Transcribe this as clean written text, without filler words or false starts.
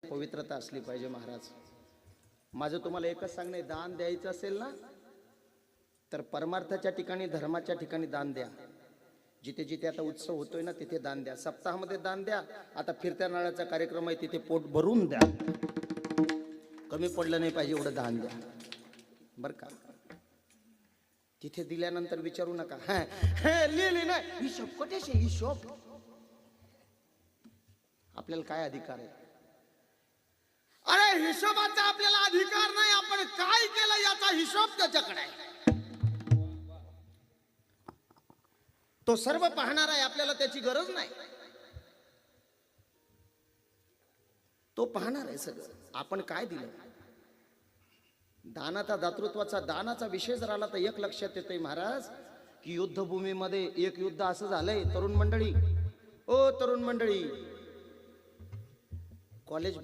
पवित्रता असली पाहिजे महाराज. माझं तुम्हाला एकच सांगणे, दान द्यायचं असेल ना तर परमार्थाच्या ठिकाणी, धर्माच्या ठिकाणी दान द्या. जिथे जिथे आता उत्सव होतोय ना तिथे दान द्या. सप्ताहामध्ये दान द्या. आता फिरत्या नाळाचा कार्यक्रम आहे तिथे पोट भरून द्या. कमी पडलं नाही पाहिजे एवढं दान द्या बर का. तिथे दिल्यानंतर विचारू नका लिहिली नाही हिशोब कटेशे हिशोब. आपल्याला काय अधिकार आहे? अरे हिशोबाचा आपल्याला अधिकार नाही. आपण काय केलं याचा हिशोब त्याच्याकडे आहे. तो सर्व पाहणार आहे. आपल्याला त्याची गरज नाही. तो पाहणार आहे सगळं. आपण काय दिलं. दानाचा, दातृत्वाचा, दानाचा विषय जर आला तर एक लक्षात येतंय महाराज की युद्धभूमीमध्ये एक युद्ध असं झालंय. तरुण मंडळी, ओ तरुण मंडळी, कॉलेज